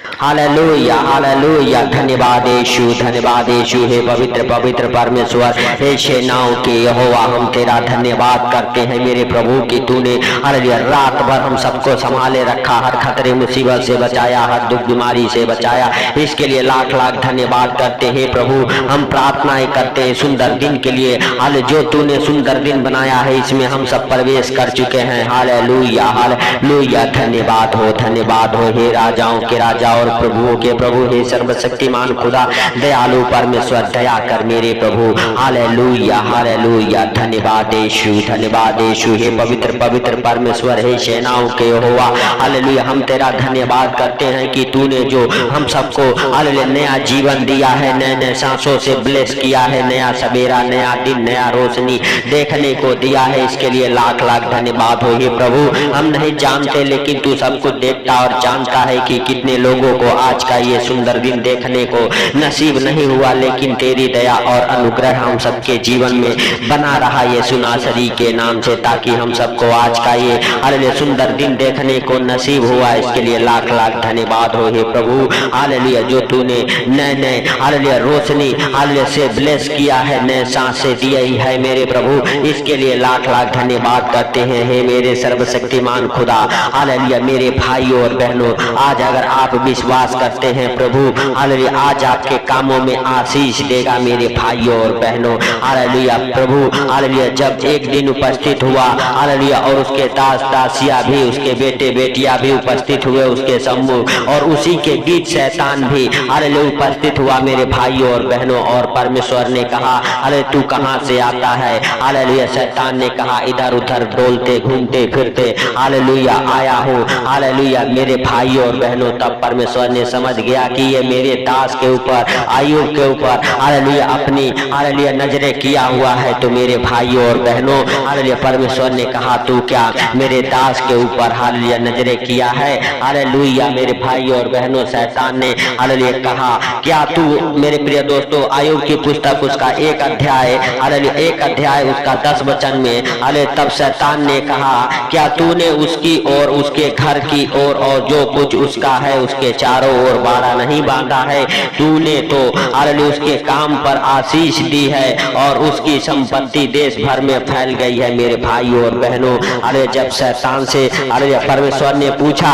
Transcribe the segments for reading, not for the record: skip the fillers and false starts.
Hallelujah hallelujah. धन्यवाद यीशु, धन्यवाद यीशु। हे पवित्र पवित्र परमेश्वर, हे सेनाओं के यहोवा, हम तेरा धन्यवाद करते हैं मेरे प्रभु कि तूने हालेलुया रात भर हम सबको संभाले रखा, हर खतरे मुसीबत से बचाया, हर दुख बीमारी से बचाया। इसके लिए लाख लाख धन्यवाद करते हैं प्रभु। हम प्रार्थनाएं करते हैं सुंदर दिन के लिए। हाल जो तूने सुंदर दिन बनाया है इसमें हम सब प्रवेश कर चुके हैं। Hallelujah hallelujah. धन्यवाद हो हे राजाओं के राजा और प्रभुओं के प्रभु, हे सर्वशक्तिमान खुदा, दयालु परमेश्वर, दया कर मेरे प्रभु। Hallelujah hallelujah. धन्यवाद यीशु, धन्यवाद यीशु। हे पवित्र पवित्र परमेश्वर, हे सेनाओं के यहोवा, हालेलुया हम तेरा धन्यवाद करते हैं कि तूने जो हम सबको हालेलुया नया जीवन दिया है, नए नए सांसों से ब्लेस किया है, नया सवेरा, नया दिन, नया रोशनी देखने को दिया है। इसके लिए लाख लाख धन्यवाद हो हे प्रभु। हम नहीं जानते लेकिन तू सब कुछ देखता और जानता है कि कितने लोगों को आज का ये सुंदर दिन देखने को नसीब नहीं हुआ, लेकिन तेरी दया और अनुग्रह हम सबके जीवन में बना रहा ये सुनासरी के नाम से, ताकि हम सबको आज का ये हालेलुया सुंदर दिन देखने को नसीब हुआ। इसके लिए लाख लाख धन्यवाद हो हे प्रभु। हालेलुया जो तूने नए नए हालेलुया रोशनी हालेलुया से ब्लेस किया है, नए सांसें दी है मेरे प्रभु, इसके लिए लाख लाख धन्यवाद करते हैं हे मेरे सर्वशक्तिमान खुदा। हालेलुया मेरे भाइयों और बहनों, आज अगर आप विश्वास करते हैं प्रभु, हालेलुया आज आपके कामों में आशीष देगा मेरे भाइयों और बहनों। हालेलुया प्रभु, हालेलुया जब एक दिन उपस्थित हुआ हालेलुया और उसके दास दासिया भी, उसके बेटे बेटियां भी उपस्थित हुए उसके सम्मुख, और उसी के बीच शैतान भी हालेलुया उपस्थित हुआ मेरे भाइयों और बहनों। और परमेश्वर ने कहा, अरे तू कहां से आता है? हालेलुया शैतान ने कहा, इधर उधर डोलते घूमते फिरते हालेलुया आया हूँ। हालेलुया मेरे भाइयों और बहनों, तब परमेश्वर ने समझ गया कि ये मेरे दास के ऊपर, आयुब के ऊपर हालेलुया अपनी हालेलुया नजरें किया हुआ है। तो मेरे भाइयों और बहनों, हालेलुया परमेश्वर ने कहा, तू क्या मेरे दास के ऊपर हालेलुया नजरें किया है? हालेलुया मेरे भाइयों और बहनों, शैतान ने हालेलुया कहा, क्या तू मेरे प्रिय दोस्तों, आयुब की पुस्तक उसका 1 अध्याय हालेलुया 1 अध्याय उसका 10 वचन में हालेलुया तब शैतान ने कहा, क्या तूने उसकी और उसके घर की और जो कुछ उसका है उसके चारों ओर बाड़ा नहीं बांधा है? तूने तो हालेलुया उसके काम पर आशीष दी है और उसकी संपत्ति देश भर में फैल गई है। मेरे भाइयों और बहनों, अरे जब शैतान से हालेलुया परमेश्वर ने पूछा,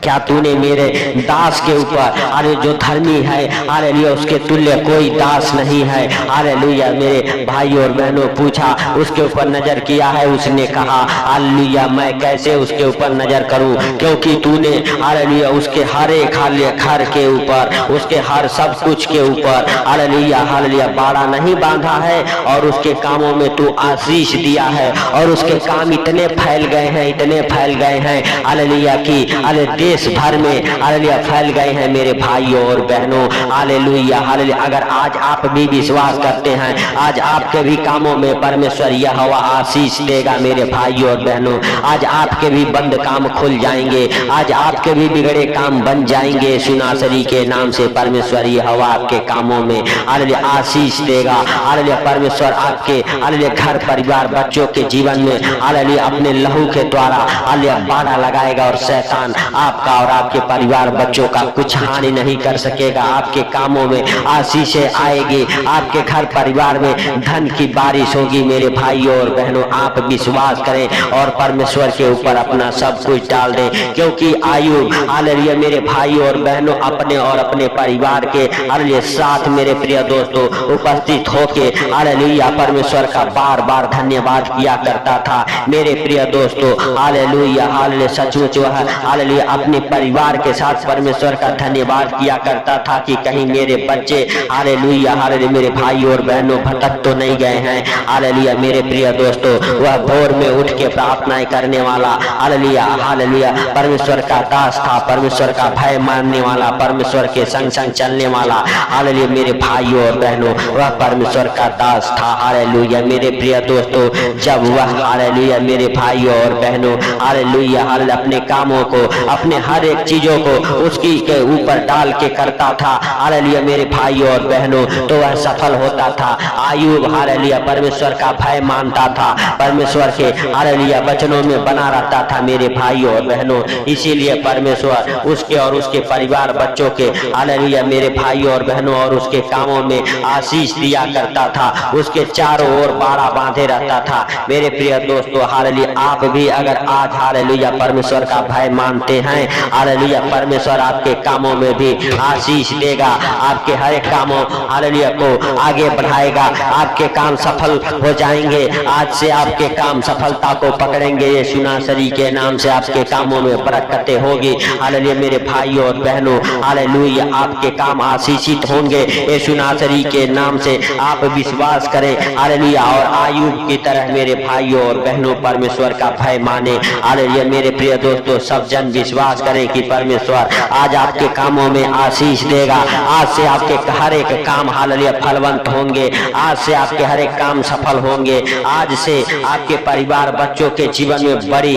क्या तूने मेरे दास के ऊपर, अरे जो धर्मी है हालेलुया उसके तुल्य कोई दास नहीं है, हालेलुया मेरे भाइयों और बहनों पूछा, उसके ऊपर नजर किया है? उसने कहा, हालेलुया मैं कैसे उसके ऊपर नजर करूं, क्योंकि तूने हालेलुया उसके हर एक हालेलुया घर के ऊपर, उसके हर सब कुछ के ऊपर हालेलुया हालेलुया बाड़ा नहीं बांधा है, और उसके कामों में तू आशीष दिया है, और उसके काम इतने फैल गए हैं, इतने फैल गए हैं हालेलुया कि हालेलुया देश भर में हालेलुया फैल गए हैं मेरे भाइयों और बहनों। हालेलुया हालेलुया अगर आज आप भी विश्वास करते हैं, आज आपके भी कामों में परमेश्वर यहोवा आशीष देगा मेरे भाइयों और बहनों। आज आपके भी बंद काम खुल जाएंगे, आज आपके भी बिगड़े काम बन जाएंगे। सुनासरी के नाम से परमेश्वर यहोवा आपके कामों में हालेलुया आशीष देगा। हालेलुया परमेश्वर आपके हालेलुया घर परिवार बच्चों के जीवन में हालेलुया अपने लहू के द्वारा हालेलुया बाड़ा लगाएगा, और शैतान आपका और आपके परिवार बच्चों का कुछ हानि नहीं कर सकेगा। आपके कामों में आशीषें आएगी, आपके घर परिवार में धन की बारिश होगी मेरे भाइयों और बहनों। आप विश्वास करें और परमेश्वर के ऊपर अपना सब कुछ डाल दें, क्योंकि आयुब हालेलुया मेरे भाइयों और बहनों अपने और अपने परिवार के हालेलुया साथ मेरे प्रिय दोस्तों उपस्थित होके हालेलुया परमेश्वर का बार बार धन्यवाद किया करता था मेरे प्रिय दोस्तों। हालेलुया हालेलुया सचमुच वह हालेलुया अपने परिवार के साथ परमेश्वर का धन्यवाद किया करता था कि कहीं मेरे बच्चे हालेलुया हालेलुया मेरे भाइयों और बहनों भटक तो नहीं गए हैं। हालेलुया मेरे प्रिय दोस्तों, वह भोर में उठ के प्रार्थनाएं करने वाला हालेलुया हालेलुया परमेश्वर का दास था, परमेश्वर का भय मानने वाला, परमेश्वर के संग संग चलने वाला हालेलुया मेरे भाइयों और बहनों वह परमेश्वर का दास था। हालेलुया मेरे प्रिय दोस्तों, जब वह हालेलुया मेरे भाइयों और बहनों हालेलुया हालेलुया अपने कामों को, अपने हर एक चीजों को उसकी के ऊपर डाल के करता था हालेलुया मेरे भाइयों और बहनों, तो वह सफल होता था। आयुब हालेलुया परमेश्वर का भय मानता था, परमेश्वर के हालेलुया वचनों में बना रहता था मेरे भाइयों और बहनों, इसीलिए परमेश्वर उसके और उसके परिवार बच्चों के हालेलुया मेरे भाइयों और बहनों और उसके कामों में आशीष दिया करता था, उसके चारों ओर बाड़ा बांधे रहता था। मेरे प्रिय दोस्तों हालेलुया आप भी अगर आज हालेलुया परमेश्वर का भय मानते हैं, हालेलुया परमेश्वर आपके कामों में भी आशीष देगा, आपके हर एक कामों हालेलुया को आगे बढ़ाएगा, आपके काम सफल हो जाएंगे। आज से आपके काम सफलता को पकड़ेंगे। यीशु नासरी के नाम से आपके कामों में बरकतें होगी। हालेलुया मेरे भाइयों और बहनों हालेलुया आपके काम आशीषित होंगे। यीशु नासरी के नाम से आप विश्वास करें हालेलुया और आयुब की तरह मेरे भाइयों और बहनों परमेश्वर का भय माने। हालेलुया मेरे प्रिय दोस्तों सब जन विश्वास करें कि परमेश्वर आज आपके कामों में आशीष देगा। आज से आपके हर एक काम हालेलुया फलवंत होंगे। आज से आपके हर एक काम सफल होंगे। आज से आपके परिवार बच्चों के जीवन में बड़ी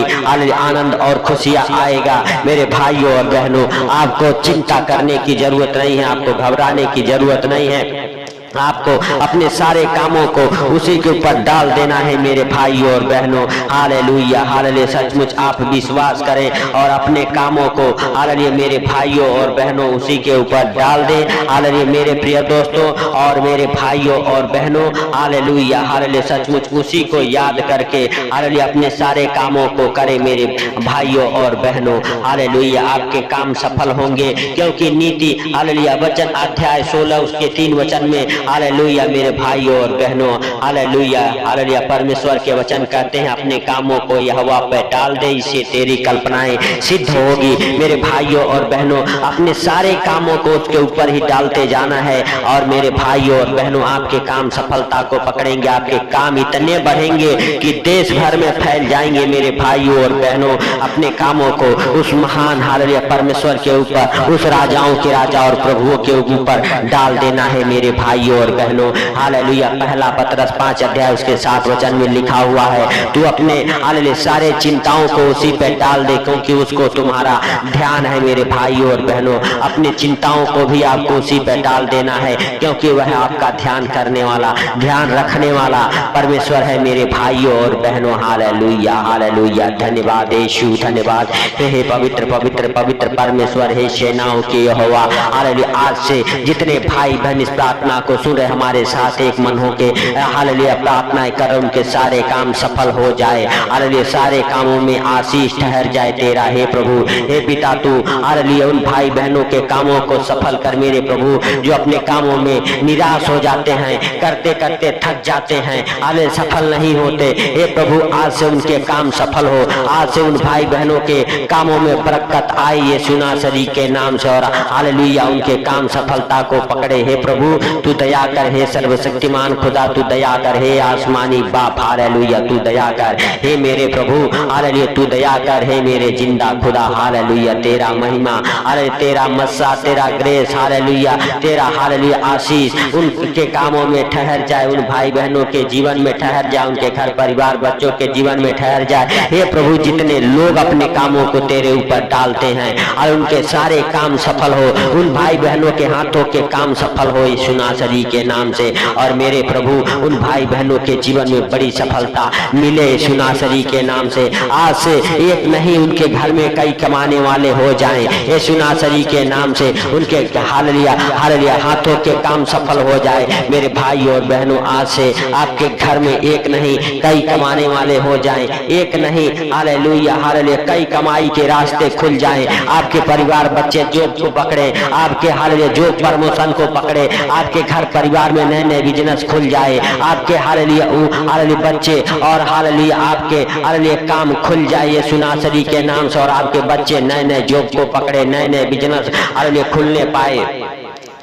आनंद और खुशियां आएगा। मेरे भाइयों और बहनों आपको चिंता करने की जरूरत नहीं है, आपको घबराने की जरूरत नहीं है। आपको अपने सारे कामों को उसी के ऊपर डाल देना है मेरे भाइयों और बहनों। हालेलुया हालेलुया सचमुच आप विश्वास करें और अपने कामों को हालेलुया मेरे भाइयों और बहनों उसी के ऊपर डाल दें। हालेलुया मेरे प्रिय दोस्तों और मेरे भाइयों और बहनों हालेलुया हालेलुया सचमुच उसी को याद करके हालेलुया अपने सारे कामों को करें मेरे भाइयों और बहनों। हालेलुया आपके काम सफल होंगे क्योंकि नीति हालेलुया वचन अध्याय 16 उसके 3 वचन में हालेलुया मेरे भाइयों और बहनों हालेलुया हालेलुया परमेश्वर के वचन कहते हैं अपने कामों को यहोवा पे डाल दे, इससे तेरी कल्पनाएं सिद्ध होगी। मेरे भाइयों और बहनों अपने सारे कामों को उसके ऊपर ही डालते जाना है और मेरे भाइयों और बहनों आपके काम सफलता को पकड़ेंगे। आपके काम इतने बढ़ेंगे कि देश भर में फैल जाएंगे। मेरे भाइयों और बहनों अपने कामों को उस महान हालेलुया परमेश्वर के ऊपर, उस राजाओं के राजा और प्रभुओं के ऊपर डाल देना है मेरे भाइयों और बहनों। हालेलुया पहला पतरस 5 अध्याय उसके 7 वचन में लिखा हुआ है तू अपने हालेलुया सारे चिंताओं को उसी पे डाल दे क्योंकि उसको तुम्हारा ध्यान है। मेरे भाइयों और बहनों अपनी चिंताओं को भी आपको उसी पे डाल देना है क्योंकि वह आपका ध्यान करने वाला, ध्यान रखने वाला परमेश्वर है मेरे भाइयों और बहनों। हालेलुया हालेलुया धन्यवाद यीशु धन्यवाद। हे पवित्र पवित्र पवित्र परमेश्वर हे सेनाओं के यहोवा हालेलुया आज से जितने भाई बहन इस प्रार्थना को सुन रहे हमारे साथ एक मन हो के हालेलुया प्रार्थना कर उनके सारे काम सफल हो जाए। हालेलुया सारे कामों में आशीष ठहर जाए तेरा। हे प्रभु हे पिता तू हालेलुया उन भाई बहनों के कामों को सफल कर मेरे प्रभु जो अपने कामों में निराश हो जाते हैं, करते करते थक जाते हैं, हालेलुया सफल नहीं होते। हे प्रभु आज से उनके काम सफल हो, आज से उन भाई बहनों के कामों में बरकत आई यीशु नासरी के नाम से और हालेलुया उनके काम सफलता को पकड़े। हे प्रभु तू दया कर, हे सर्वशक्तिमान खुदा तू दया कर, हे आसमानी बाप हालेलुया तू दया कर। हे मेरे प्रभु हालेलुया तू दया कर, हे मेरे जिंदा खुदा हालेलुया तेरा महिमा हालेलुया तेरा मस्सा तेरा ग्रेस हालेलुया तेरा हालेलुया आशीष उनके कामों में ठहर जाए, उन भाई बहनों के जीवन में ठहर जाए, उनके घर परिवार बच्चों के जीवन में ठहर जाए। हे प्रभु जितने लोग अपने कामों को तेरे ऊपर डालते हैं और उनके सारे काम सफल हो, उन भाई बहनों के हाथों के काम सफल हो यीशु नासरी के नाम से। और मेरे प्रभु उन भाई बहनों के जीवन में बड़ी सफलता मिले यीशु नासरी के नाम से। आज से एक नहीं उनके घर में कई कमाने वाले हो जाएं यीशु नासरी के नाम से। उनके हालेलुया हालेलुया हाथों के काम सफल हो जाए। मेरे भाई और बहनों आज से आपके घर में एक नहीं कई कमाने वाले हो जाएं, एक नहीं हालेलुया हालेलुया कई कमाई के रास्ते खुल जाएं। आपके परिवार बच्चे जॉब को पकड़े, आपके हालेलुया जॉब प्रमोशन को पकड़े, आपके घर परिवार में नए नए बिजनेस खुल जाए, आपके हालेलुया हालेलुया बच्चे और हालेलुया आपके हालेलुया काम खुल जाए यीशु नासरी के नाम से और आपके बच्चे नए नए जॉब को पकड़े, नए नए बिजनेस हालेलुया खुलने पाए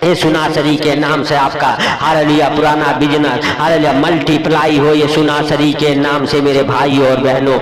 यीशु नासरी के नाम से। आपका हालेलुया पुराना बिजनेस हालेलुया मल्टीप्लाई हो यीशु नासरी के नाम से। मेरे भाइयों और बहनों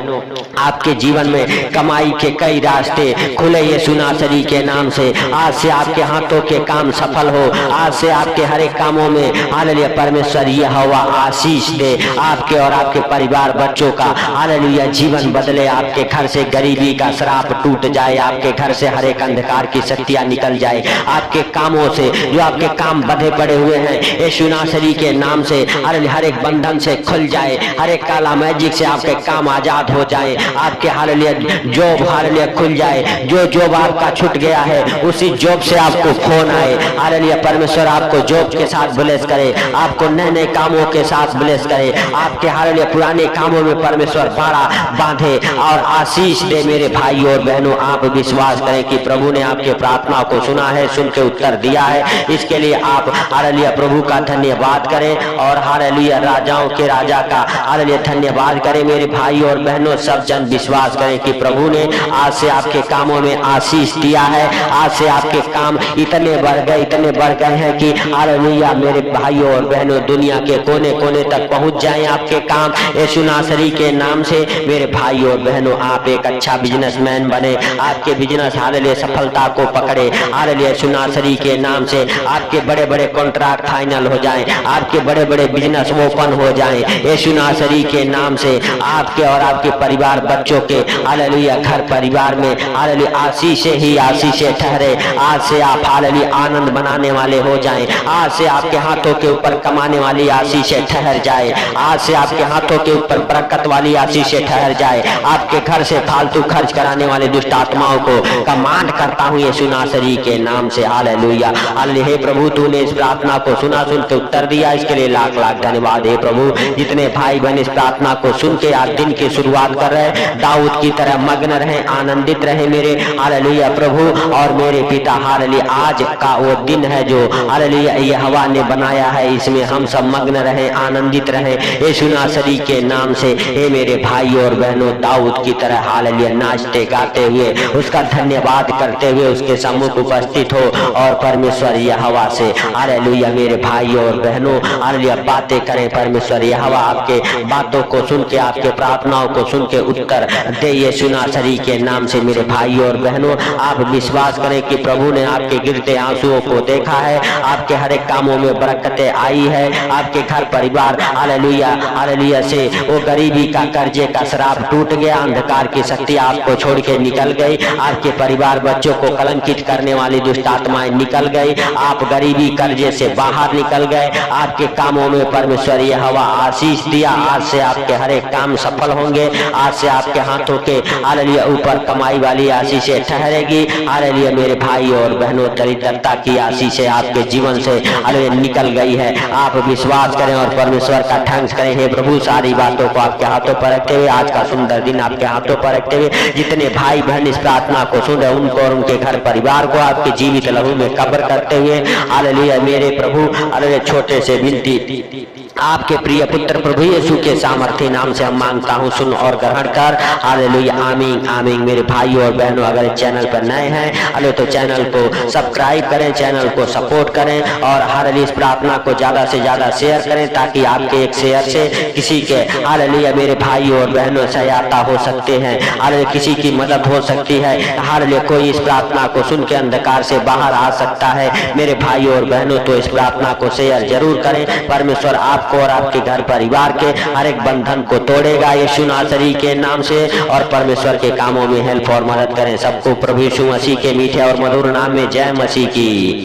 आपके जीवन में कमाई के कई रास्ते खुले यीशु नासरी के नाम से। आज से आपके हाथों के काम सफल हो, आज से आपके हर एक कामों में हालेलुया परमेश्वर यहोवा आशीष दे। आपके और आपके परिवार बच्चों का हालेलुया जीवन बदले, आपके घर से गरीबी का श्राप टूट जाए, आपके घर से हर एक अंधकार की शक्तियां निकल जाए, आपके कामों से जो आपके काम बंधे पड़े हुए हैं यीशु नासरी के नाम से हालेलुया हर एक बंधन से खुल जाए, हर एक काला मैजिक से आपके काम आजाद हो जाए, आपके हालेलुया जॉब हालेलुया खुल जाए, जो जॉब आपका छूट गया है उसी जॉब से आपको फोन आए। हालेलुया परमेश्वर आपको जॉब के साथ ब्लेस करे, आपको नए नए कामों के साथ ब्लेस करे, आपके हालेलुया पुराने कामों में परमेश्वर बाड़ा बांधे और आशीष दे। मेरे भाई और बहनों, आप विश्वास करें कि प्रभु ने आपके प्रार्थना को सुना है, सुन के उत्तर दिया है। इसके लिए आप हालेलुया प्रभु का धन्यवाद करें और हालेलुया राजाओं के राजा का हालेलुया धन्यवाद करें। मेरे भाई और बहनों, सब जन विश्वास करें कि प्रभु ने आज से आपके कामों में आशीष दिया है। आज से आपके काम इतने बढ़ गए हैं कि हालेलुया मेरे भाइयों और बहनों, दुनिया के कोने कोने तक पहुंच जाएं आपके काम यीशु नासरी के नाम से। मेरे भाइयों और बहनों, आप एक अच्छा बिजनेसमैन बने, आपके बिजनेस हालेलुया सफलता को पकड़े हालेलुया यीशु नासरी के नाम से। आपके बड़े बड़े कॉन्ट्रैक्ट फाइनल हो जाएं, आपके बड़े बड़े बिजनेस ओपन हो जाएं यीशु नासरी के नाम से। आपके और आपके परिवार बच्चों के हालेलुया घर परिवार में हालेलुया आशीष ही आशीष ठहरे। आज से आप हालेलुया आनंद बनाने वाले हो जाएं। आज से आपके हाथों के ऊपर कमाने वाली आशीषें ठहर जाए। आज से आपके हाथों के ऊपर बरकत वाली आशीषें ठहर जाए। आपके घर से फालतू खर्च कराने वाले दुष्ट आत्माओं को कमांड करता हूँ यीशु नासरी के नाम से। Hallelujah hallelujah. हे प्रभु, तूने इस प्रार्थना को सुना, सुन के उत्तर दिया, इसके लिए लाख लाख धन्यवाद। हे प्रभु, जितने भाई बहन इस प्रार्थना को सुन के आज दिन की शुरुआत कर रहे, दाऊद की तरह मग्न रहे, आनंदित रहे मेरे हालेलुया प्रभु और मेरे पिता। हालेलुया आज का वो दिन है जो हालेलुया यहोवा ने बनाया है, इसमें हम सब मग्न रहे, आनंदित रहे यीशु नासरी के नाम से। हे मेरे भाई और बहनों, दाऊद की तरह हालेलुया नाचते गाते हुए, उसका धन्यवाद करते हुए उसके सम्मुख उपस्थित हो और परमेश्वर यहोवा से हालेलुया मेरे भाई और बहनों हालेलुया बातें करें। परमेश्वर यहोवा आपके बातों को सुन के, आपके प्रार्थनाओं को सुन के उत्तर दे यीशु नासरी के नाम से। मेरे भाई और बहनों, आप विश्वास करें कि प्रभु ने आपके गिरते आंसुओं को देखा है, आपके हर एक कामों में बरकतें आई है, आपके घर परिवार हालेलुया हालेलुया से वो गरीबी का कर्जे का शराब टूट गया, अंधकार की शक्ति आपको छोड़ के निकल गई, आपके परिवार बच्चों को कलंकित करने वाली दुष्ट आत्माएं निकल गई, आप गरीबी कर्जे से बाहर निकल गए, आपके कामों में परमेश्वर यहोवा आशीष दिया। आज से आपके हर एक काम सफल होंगे, आज से आपके हाथों के हालेलुया ऊपर कमाई वाली आशीषें ठहरेगी। हालेलुया मेरे भाई और बहनों, दरिद्रता की आशीषें आपके जीवन से हालेलुया निकल गई है। आप विश्वास करें और परमेश्वर का थैंक्स करें। हे प्रभु, सारी बातों को आपके हाथों पर रखते हुए, आज का सुंदर दिन आपके हाथों पर रखते हुए, जितने भाई बहन इस प्रार्थना को सुन रहे उनको और उनके घर परिवार को आपके जीवित लहू में कब्र करते हुए हालेलुया मेरे प्रभु हालेलुया छोटे से विनती आपके प्रिय पुत्र प्रभु यीशु के सामर्थ्य नाम से हम मांगता हूँ, सुन और ग्रहण कर। हालेलुया आमीन आमीन। मेरे भाइयों और बहनों, अगर इस चैनल पर नए हैं हालेलुया तो चैनल को सब्सक्राइब करें, चैनल को सपोर्ट करें और हालेलुया इस प्रार्थना को ज्यादा से ज्यादा शेयर करें, ताकि आपके एक शेयर से किसी के हालेलुया मेरे भाइयों और बहनों सहायता हो सकते हैं, हालेलुया किसी की मदद हो सकती है, हालेलुया कोई इस प्रार्थना को सुन के अंधकार से बाहर आ सकता है। मेरे भाइयों और बहनों, तो इस प्रार्थना को शेयर जरूर करें। परमेश्वर आपको और आपके घर परिवार के हर एक बंधन को तोड़ेगा यीशु नासरी के नाम से और परमेश्वर के कामों में हेल्प और मदद करें। सबको प्रभु यीशु मसीह के मीठे और मधुर नाम में जय मसीह की।